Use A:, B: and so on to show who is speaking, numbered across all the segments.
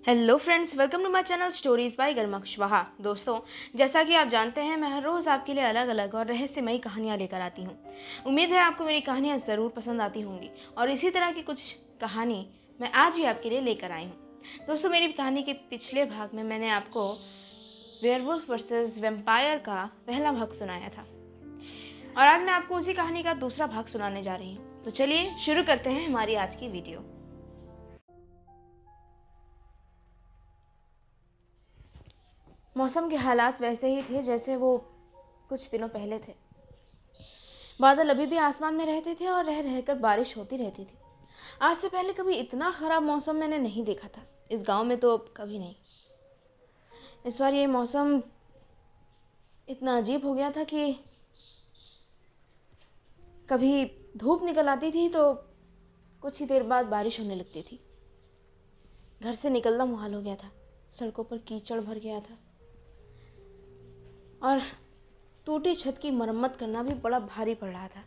A: Hello friends, welcome to my channel stories by Garma Kushwaha. दोस्तों, जैसा कि आप जानते हैं, मैं हर रोज़ आपके लिए अलग अलग और रहस्यमयी कहानियाँ लेकर आती हूँ। उम्मीद है आपको मेरी कहानियाँ ज़रूर पसंद आती होंगी और इसी तरह की कुछ कहानी मैं आज भी आपके लिए लेकर आई हूँ। दोस्तों, मेरी कहानी के पिछले भाग में मैंने आपको वेयरवुल्फ वर्सेस वेम्पायर का पहला भाग सुनाया था और आज मैं आपको उसी कहानी का दूसरा भाग सुनाने जा रही हूँ। तो चलिए शुरू करते हैं हमारी आज की वीडियो। मौसम के हालात वैसे ही थे जैसे वो कुछ दिनों पहले थे। बादल अभी भी आसमान में रहते थे और रह रहकर बारिश होती रहती थी। आज से पहले कभी इतना खराब मौसम मैंने नहीं देखा था, इस गांव में तो कभी नहीं। इस बार ये मौसम इतना अजीब हो गया था कि कभी धूप निकल आती थी तो कुछ ही देर बाद बारिश होने लगती थी। घर से निकलना मुहाल हो गया था, सड़कों पर कीचड़ भर गया था और टूटी छत की मरम्मत करना भी बड़ा भारी पड़ रहा था।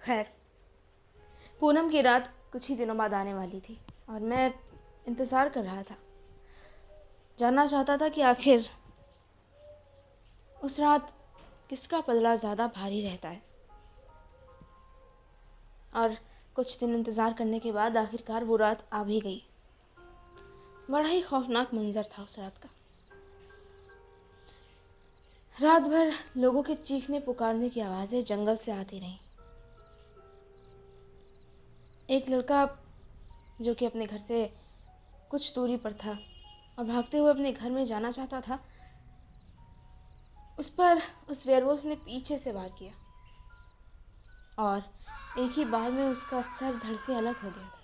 A: खैर, पूनम की रात कुछ ही दिनों बाद आने वाली थी और मैं इंतज़ार कर रहा था। जानना चाहता था कि आखिर उस रात किसका पलड़ा ज़्यादा भारी रहता है। और कुछ दिन इंतज़ार करने के बाद आखिरकार वो रात आ भी गई। बड़ा ही खौफनाक मंजर था उस रात का। रात भर लोगों के चीखने पुकारने की आवाज़ें जंगल से आती रहीं। एक लड़का जो कि अपने घर से कुछ दूरी पर था और भागते हुए अपने घर में जाना चाहता था, उस पर उस वेयरवुल्फ ने पीछे से वार किया और एक ही बार में उसका सर धड़ से अलग हो गया था।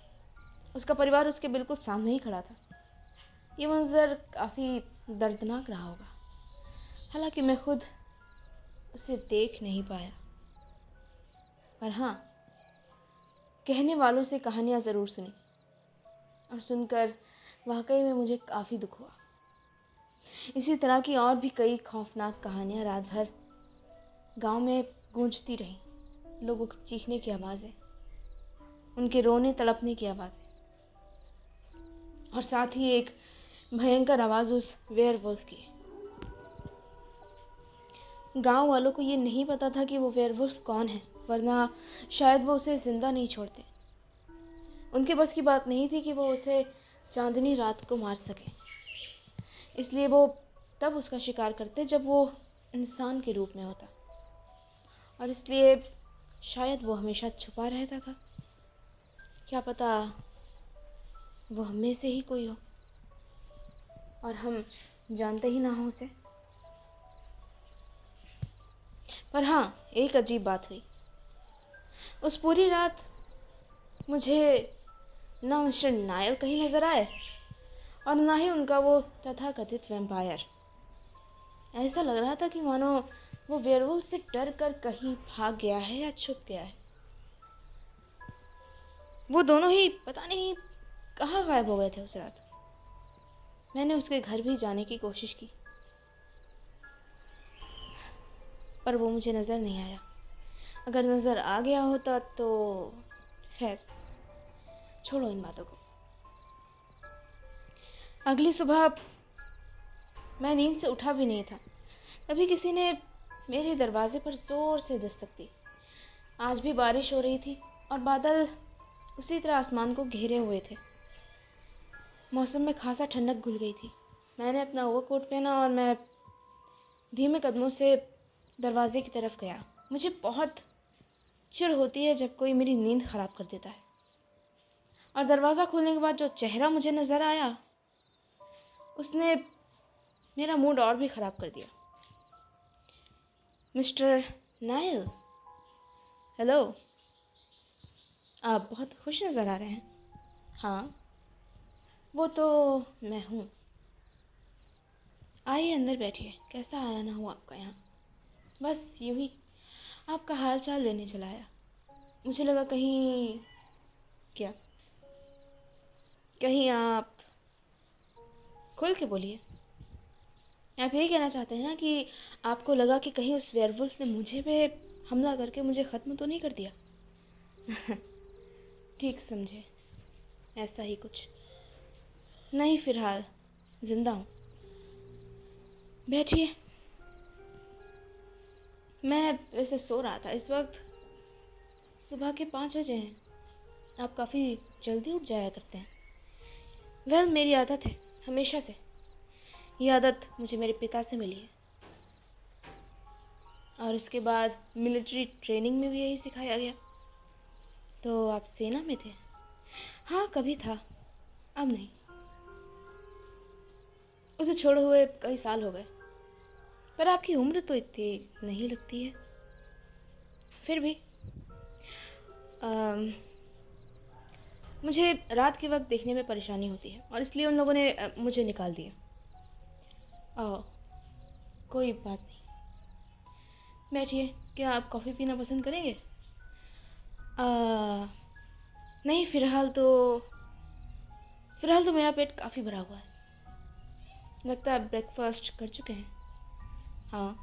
A: उसका परिवार उसके बिल्कुल सामने ही खड़ा था। ये मंजर काफ़ी दर्दनाक रहा होगा, हालांकि मैं खुद उसे देख नहीं पाया। पर हाँ, कहने वालों से कहानियाँ ज़रूर सुनी और सुनकर वाकई में मुझे काफ़ी दुख हुआ। इसी तरह की और भी कई खौफनाक कहानियाँ रात भर गांव में गूंजती रहीं। लोगों के चीखने की आवाज़ें, उनके रोने तड़पने की आवाज़ें और साथ ही एक भयंकर आवाज़ उस वेयरवुल्फ की। गांव वालों को ये नहीं पता था कि वो वेयरवुल्फ कौन है, वरना शायद वो उसे ज़िंदा नहीं छोड़ते। उनके बस की बात नहीं थी कि वो उसे चांदनी रात को मार सके, इसलिए वो तब उसका शिकार करते जब वो इंसान के रूप में होता, और इसलिए शायद वो हमेशा छुपा रहता था। क्या पता वो हम में से ही कोई हो और हम जानते ही ना हो उसे। पर हाँ, एक अजीब बात हुई। उस पूरी रात मुझे ना मिस्टर नायर कहीं नज़र आए और ना ही उनका वो तथाकथित वैम्पायर। ऐसा लग रहा था कि मानो वो वेयरवुल्फ से डर कर कहीं भाग गया है या छुप गया है। वो दोनों ही पता नहीं कहाँ गायब हो गए थे उस रात। मैंने उसके घर भी जाने की कोशिश की, पर वो मुझे नज़र नहीं आया। अगर नज़र आ गया होता तो खैर, छोड़ो इन बातों को। अगली सुबह मैं नींद से उठा भी नहीं था, तभी किसी ने मेरे दरवाजे पर ज़ोर से दस्तक दी। आज भी बारिश हो रही थी और बादल उसी तरह आसमान को घेरे हुए थे। मौसम में खासा ठंडक घुल गई थी। मैंने अपना ओवरकोट पहना और मैं धीमे कदमों से दरवाजे की तरफ गया। मुझे बहुत चिढ़ होती है जब कोई मेरी नींद ख़राब कर देता है। और दरवाज़ा खोलने के बाद जो चेहरा मुझे नज़र आया, उसने मेरा मूड और भी ख़राब कर दिया। मिस्टर नायल, हेलो, आप बहुत खुश नज़र आ रहे हैं। हाँ, वो तो मैं हूँ। आइए अंदर बैठिए। कैसा आना हुआ आपका यहाँ? बस यूँ ही आपका हाल चाल लेने चला आया। मुझे लगा कहीं क्या, कहीं आप खुल के बोलिए। आप यही कहना चाहते हैं ना कि आपको लगा कि कहीं उस वेयरवुल्फ ने मुझे पे हमला करके मुझे ख़त्म तो नहीं कर दिया? ठीक समझे। ऐसा ही कुछ। नहीं, फिलहाल जिंदा हूँ। बैठिए। मैं वैसे सो रहा था इस वक्त। सुबह के 5 बजे हैं। आप काफ़ी जल्दी उठ जाया करते हैं। मेरी आदत है हमेशा से। ये आदत मुझे मेरे पिता से मिली है, और उसके बाद मिलिट्री ट्रेनिंग में भी यही सिखाया गया। तो आप सेना में थे? हाँ, कभी था, अब नहीं। उसे छोड़े हुए कई साल हो गए। पर आपकी उम्र तो इतनी नहीं लगती है। फिर भी मुझे रात के वक्त देखने में परेशानी होती है, और इसलिए उन लोगों ने मुझे निकाल दिया। कोई बात नहीं, बैठिए। क्या आप कॉफ़ी पीना पसंद करेंगे? नहीं, फ़िलहाल तो मेरा पेट काफ़ी भरा हुआ है। लगता है ब्रेकफास्ट कर चुके हैं। हाँ,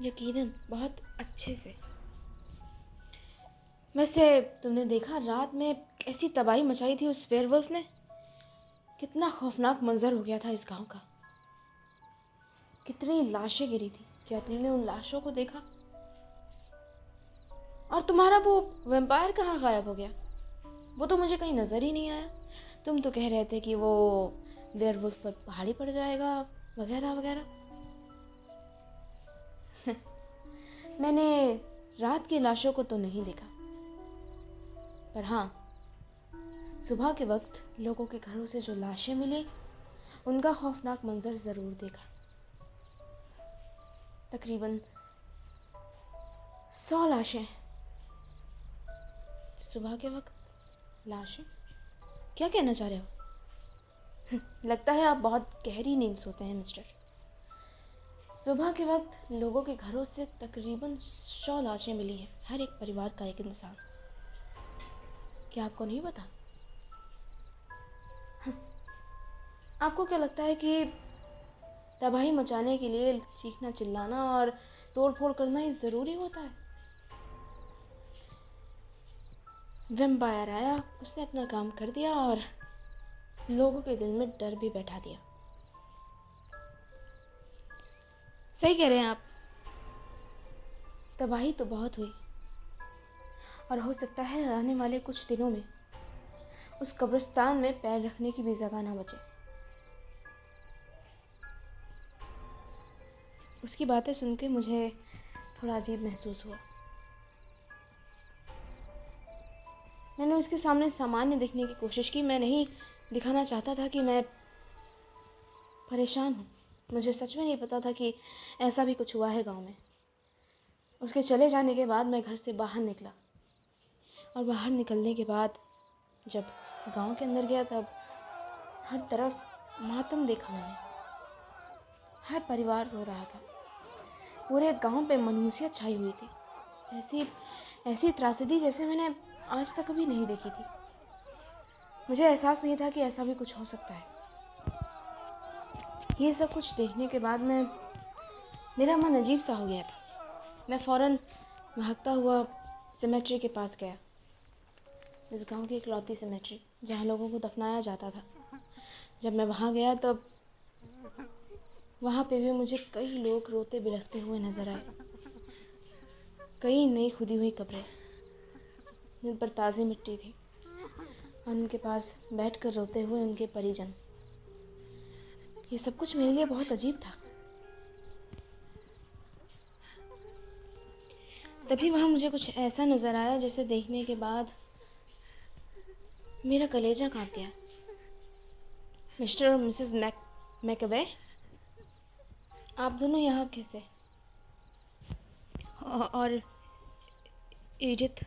A: यकीनन बहुत अच्छे से। वैसे तुमने देखा रात में कैसी तबाही मचाई थी उस वेयरवुल्फ ने? कितना खौफनाक मंजर हो गया था इस गांव का। कितनी लाशें गिरी थी। क्या तुमने उन लाशों को देखा? और तुम्हारा वो वैम्पायर कहाँ गायब हो गया? वो तो मुझे कहीं नज़र ही नहीं आया। तुम तो कह रहे थे कि वो वेयरवुल्फ पर भारी पड़ जाएगा, वगैरह वगैरह। मैंने रात की लाशों को तो नहीं देखा, पर हाँ, सुबह के वक्त लोगों के घरों से जो लाशें मिली, उनका खौफनाक मंजर ज़रूर देखा। तकरीबन 100 लाशें सुबह के वक्त। लाशें? क्या कहना चाह रहे हो? लगता है आप बहुत गहरी नींद सोते हैं मिस्टर। सुबह के वक्त लोगों के घरों से तकरीबन 100 लाशें मिली हैं, हर एक परिवार का एक इंसान। क्या आपको नहीं पता? आपको क्या लगता है कि तबाही मचाने के लिए चीखना चिल्लाना और तोड़ फोड़ करना ही ज़रूरी होता है? वैम्पायर आया, उसने अपना काम कर दिया और लोगों के दिल में डर भी बैठा दिया। सही कह रहे हैं आप। तबाही तो बहुत हुई, और हो सकता है आने वाले कुछ दिनों में उस कब्रिस्तान में पैर रखने की भी जगह ना बचे। उसकी बातें सुन के मुझे थोड़ा अजीब महसूस हुआ। मैंने उसके सामने सामान्य दिखने की कोशिश की। मैं नहीं दिखाना चाहता था कि मैं परेशान हूँ। मुझे सच में नहीं पता था कि ऐसा भी कुछ हुआ है गांव में। उसके चले जाने के बाद मैं घर से बाहर निकला, और बाहर निकलने के बाद जब गांव के अंदर गया, तब हर तरफ मातम देखा मैंने। हर परिवार रो रहा था। पूरे गांव पे मनहूसियत छाई हुई थी। ऐसी ऐसी त्रासदी जैसे मैंने आज तक कभी नहीं देखी थी। मुझे एहसास नहीं था कि ऐसा भी कुछ हो सकता है। ये सब कुछ देखने के बाद मेरा मन अजीब सा हो गया था। मैं फ़ौरन भागता हुआ सेमेट्री के पास गया। इस गांव की इकलौती सेमेट्री जहाँ लोगों को दफनाया जाता था। जब मैं वहाँ गया, तब वहाँ पे भी मुझे कई लोग रोते बिलखते हुए नजर आए। कई नई खुदी हुई कब्रें जिन पर ताज़ी मिट्टी थी, और उनके पास बैठकर रोते हुए उनके परिजन। ये सब कुछ मेरे लिए बहुत अजीब था। तभी वहाँ मुझे कुछ ऐसा नज़र आया जिसे देखने के बाद मेरा कलेजा कांप गया। मिस्टर और मिसेस मैकअवे, आप दोनों यहाँ कैसे? और एडिथ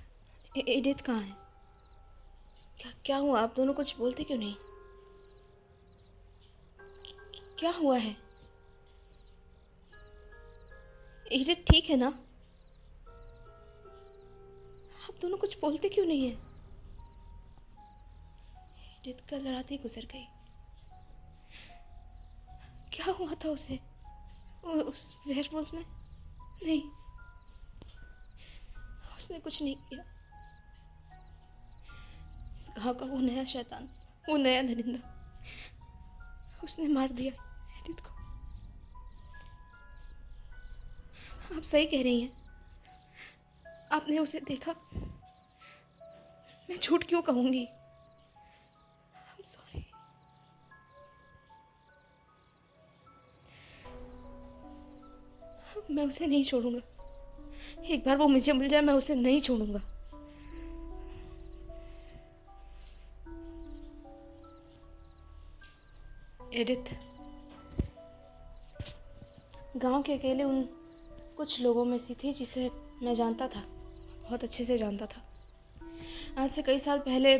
A: एडिथ कहाँ है? क्या हुआ? आप दोनों कुछ बोलते क्यों नहीं? क्या हुआ है? एडिथ ठीक है ना? आप दोनों कुछ बोलते क्यों नहीं है? एडिथ कल रात ही गुजर गई। क्या हुआ था उसे? उस वेयरवुल्फ ने? नहीं, उसने कुछ नहीं किया। इस गांव का वो नया शैतान वो नया नरिंदा, उसने मार दिया एडिथ को। आप सही कह रही हैं, आपने उसे देखा। मैं झूठ क्यों कहूंगी? I'm sorry। मैं उसे नहीं छोड़ूंगा। एक बार वो मुझे मिल जाए, मैं उसे नहीं छोड़ूंगा। एडिथ गांव के अकेले उन कुछ लोगों में से थी जिसे मैं जानता था, बहुत अच्छे से जानता था। आज से कई साल पहले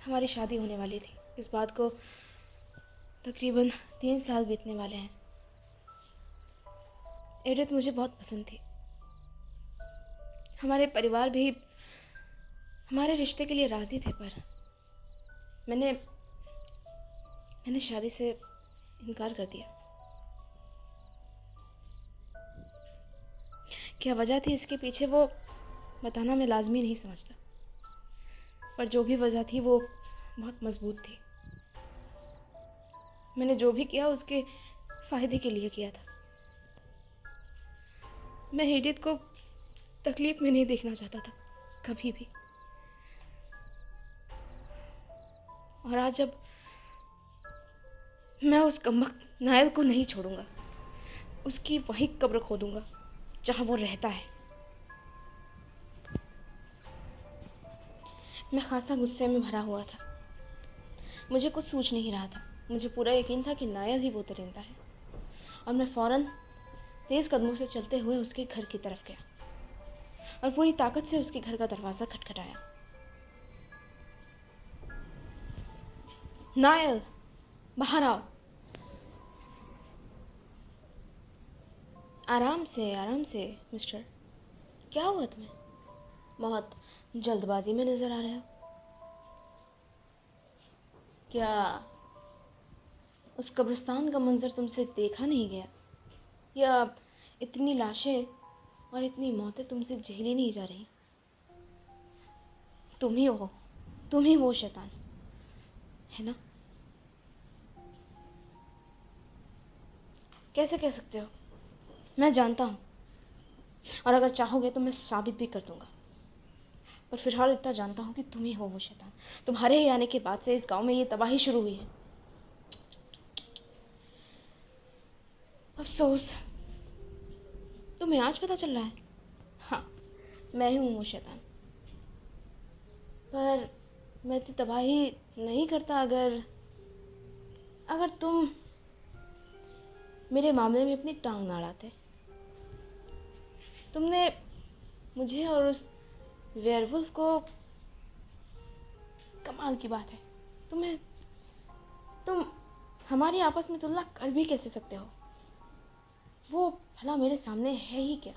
A: हमारी शादी होने वाली थी। इस बात को तकरीबन 3 साल बीतने वाले हैं। एडिथ मुझे बहुत पसंद थी। हमारे परिवार भी हमारे रिश्ते के लिए राजी थे, पर मैंने शादी से इनकार कर दिया। क्या वजह थी इसके पीछे, वो बताना मैं लाजमी नहीं समझता, पर जो भी वजह थी वो बहुत मजबूत थी। मैंने जो भी किया उसके फायदे के लिए किया था। मैं एडिथ को तकलीफ में नहीं देखना चाहता था, कभी भी। और आज जब मैं उस कमबख्त नायल को नहीं छोड़ूंगा, उसकी वहीं कब्र खोदूंगा जहां वो रहता है। मैं खासा गुस्से में भरा हुआ था। मुझे कुछ सूझ नहीं रहा था। मुझे पूरा यकीन था कि नायल ही वो दरिंदा है, और मैं फौरन तेज कदमों से चलते हुए उसके घर की तरफ गया और पूरी ताकत से उसके घर का दरवाजा खटखटाया। नायल, बाहर आओ। आराम से मिस्टर। क्या हुआ तुम्हें? बहुत जल्दबाजी में नजर आ रहे हो। क्या उस कब्रिस्तान का मंजर तुमसे देखा नहीं गया, या इतनी लाशें और इतनी मौतें तुमसे झेली नहीं जा रही? तुम ही वो शैतान है ना? कैसे कह सकते हो? मैं जानता हूँ, और अगर चाहोगे तो मैं साबित भी कर दूंगा, पर फिलहाल इतना जानता हूँ कि तुम ही हो वो शैतान। तुम्हारे ही आने के बाद से इस गांव में ये तबाही शुरू हुई है। अफसोस, तुम्हें आज पता चल रहा है। हाँ, मैं ही हूँ वो शैतान। पर मैं इतनी तबाही नहीं करता अगर तुम मेरे मामले में अपनी टांग ना अड़ाते। तुमने मुझे और उस वेयरवुल्फ को, कमाल की बात है, तुम हमारी आपस में तुलना कर भी कैसे सकते हो? वो भला मेरे सामने है ही क्या?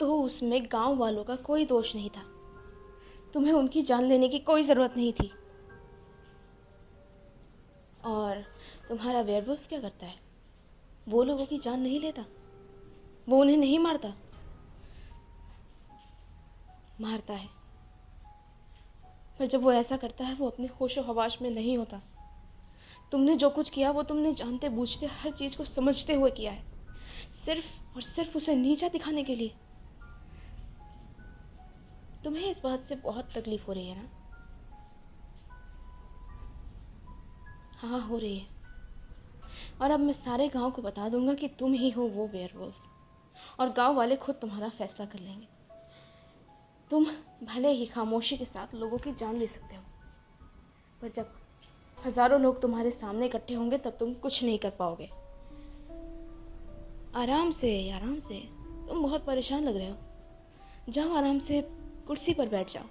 A: तो उसमें गांव वालों का कोई दोष नहीं था। तुम्हें उनकी जान लेने की कोई जरूरत नहीं थी। और तुम्हारा वेयरवुल्फ क्या करता है? वो लोगों की जान नहीं लेता, वो उन्हें नहीं मारता। मारता है, पर जब वो ऐसा करता है वो अपने होशो हवास में नहीं होता। तुमने जो कुछ किया वो तुमने जानते बूझते हर चीज को समझते हुए किया है, सिर्फ और सिर्फ उसे नीचा दिखाने के लिए। तुम्हें इस बात से बहुत तकलीफ हो रही है ना? हाँ, हो रही है। और अब मैं सारे गांव को बता दूंगा कि तुम ही हो वो वेयरवुल्फ, और गांव वाले खुद तुम्हारा फैसला कर लेंगे। तुम भले ही खामोशी के साथ लोगों की जान ले सकते हो, पर जब हजारों लोग तुम्हारे सामने इकट्ठे होंगे तब तुम कुछ नहीं कर पाओगे। आराम से। तुम बहुत परेशान लग रहे हो। जाओ, आराम से कुर्सी पर बैठ जाओ,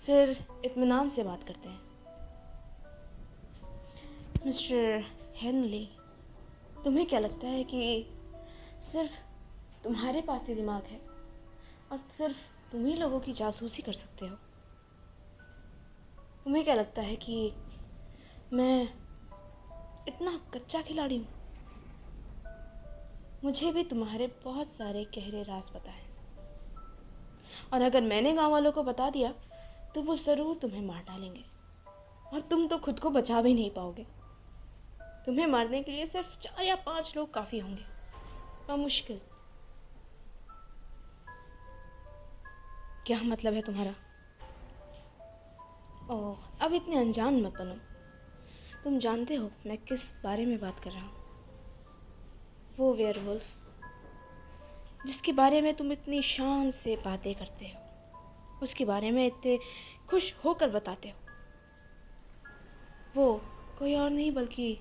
A: फिर इत्मीनान से बात करते हैं। मिस्टर हेनली, तुम्हें क्या लगता है कि सिर्फ तुम्हारे पास ही दिमाग है और सिर्फ तुम ही लोगों की जासूसी कर सकते हो? तुम्हें क्या लगता है कि मैं इतना कच्चा खिलाड़ी हूँ? मुझे भी तुम्हारे बहुत सारे गहरे राज पता है, और अगर मैंने गांव वालों को बता दिया तो वो ज़रूर तुम्हें मार डालेंगे और तुम तो खुद को बचा भी नहीं पाओगे। तुम्हें मारने के लिए सिर्फ 4 या 5 लोग काफ़ी होंगे, मुश्किल। क्या मतलब है तुम्हारा? ओह, अब इतने अनजान मत बनो। तुम जानते हो मैं किस बारे में बात कर रहा हूँ। वो वेयरवुल्फ जिसके बारे में तुम इतनी शान से बातें करते हो, उसके बारे में इतने खुश होकर बताते हो, वो कोई और नहीं बल्कि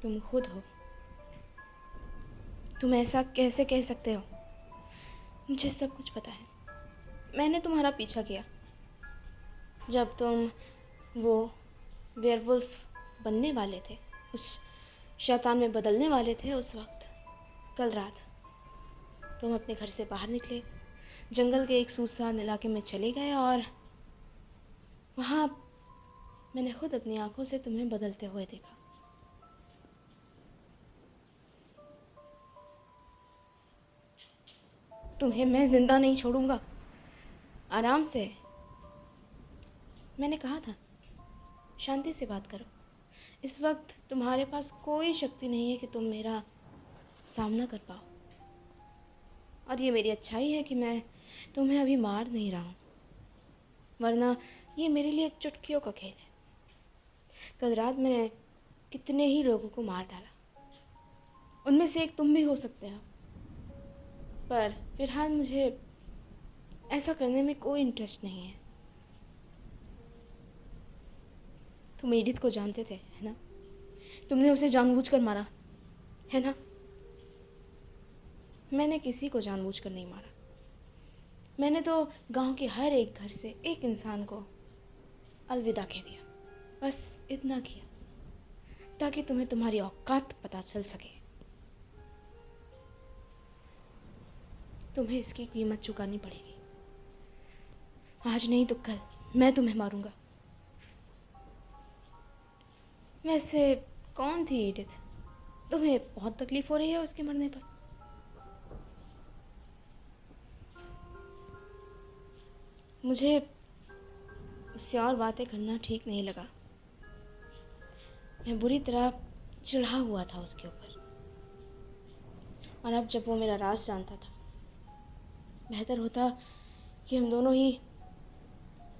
A: तुम खुद हो। तुम ऐसा कैसे कह सकते हो? मुझे सब कुछ पता है। मैंने तुम्हारा पीछा किया जब तुम वो वेयरवुल्फ बनने वाले थे, उस शैतान में बदलने वाले थे। उस वक्त कल रात तुम अपने घर से बाहर निकले, जंगल के एक सुनसान इलाके में चले गए और वहाँ मैंने खुद अपनी आंखों से तुम्हें बदलते हुए देखा। तुम्हें मैं जिंदा नहीं छोड़ूंगा। आराम से, मैंने कहा था, शांति से बात करो। इस वक्त तुम्हारे पास कोई शक्ति नहीं है कि तुम मेरा सामना कर पाओ। और ये मेरी अच्छाई है कि मैं तुम्हें अभी मार नहीं रहा हूँ, वरना ये मेरे लिए एक चुटकियों का खेल है। कल रात मैंने कितने ही लोगों को मार डाला, उनमें से एक तुम भी हो सकते हो। पर फिलहाल मुझे ऐसा करने में कोई इंटरेस्ट नहीं है। तुम एडिथ को जानते थे, है ना? तुमने उसे जानबूझकर मारा, है ना? मैंने किसी को जानबूझकर नहीं मारा। मैंने तो गांव के हर एक घर से एक इंसान को अलविदा कह दिया। बस इतना किया ताकि तुम्हें तुम्हारी औकात पता चल सके। तुम्हें इसकी कीमत चुकानी पड़ेगी। आज नहीं तो कल मैं तुम्हें मारूंगा। वैसे कौन थी एडिथ? तुम्हें बहुत तकलीफ हो रही है उसके मरने पर? मुझे उससे और बातें करना ठीक नहीं लगा। मैं बुरी तरह चिढ़ा हुआ था उसके ऊपर। और अब जब वो मेरा राज जानता था, बेहतर होता कि हम दोनों ही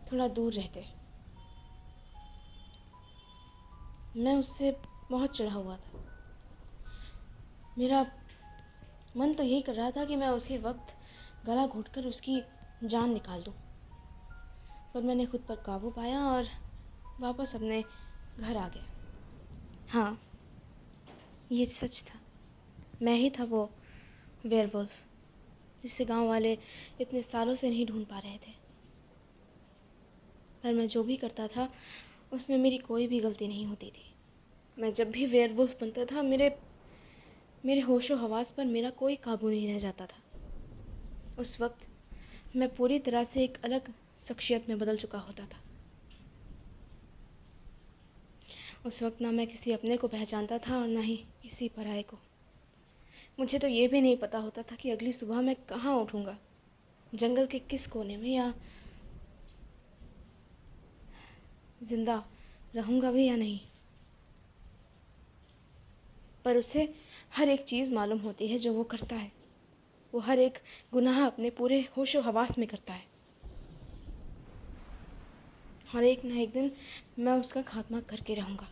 A: थोड़ा दूर रहते। मैं उससे बहुत चिढ़ा हुआ था। मेरा मन तो यही कर रहा था कि मैं उसी वक्त गला घोंटकर उसकी जान निकाल दूं। पर मैंने खुद पर काबू पाया और वापस अपने घर आ गया। हाँ, ये सच था। मैं ही था वो वेयरवुल्फ जिसे गांव वाले इतने सालों से नहीं ढूंढ पा रहे थे। पर मैं जो भी करता था उसमें मेरी कोई भी गलती नहीं होती थी। मैं जब भी वेयरवुल्फ बनता था, मेरे होशो हवास पर मेरा कोई काबू नहीं रह जाता था। उस वक्त मैं पूरी तरह से एक अलग शख्सियत में बदल चुका होता था। उस वक्त ना मैं किसी अपने को पहचानता था और ना ही किसी पराये को। मुझे तो ये भी नहीं पता होता था कि अगली सुबह मैं कहाँ उठूँगा, जंगल के किस कोने में, या जिंदा रहूँगा भी या नहीं। पर उसे हर एक चीज़ मालूम होती है जो वो करता है। वो हर एक गुनाह अपने पूरे होशो हवास में करता है। और एक ना एक दिन मैं उसका खात्मा करके रहूँगा।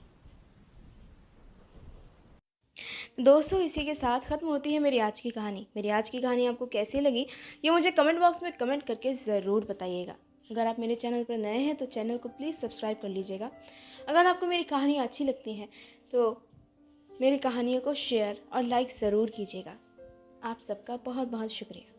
A: दोस्तों, इसी के साथ ख़त्म होती है मेरी आज की कहानी। मेरी आज की कहानी आपको कैसी लगी ये मुझे कमेंट बॉक्स में कमेंट करके ज़रूर बताइएगा। अगर आप मेरे चैनल पर नए हैं तो चैनल को प्लीज़ सब्सक्राइब कर लीजिएगा। अगर आपको मेरी कहानी अच्छी लगती हैं तो मेरी कहानियों को शेयर और लाइक ज़रूर कीजिएगा। आप सबका बहुत बहुत शुक्रिया।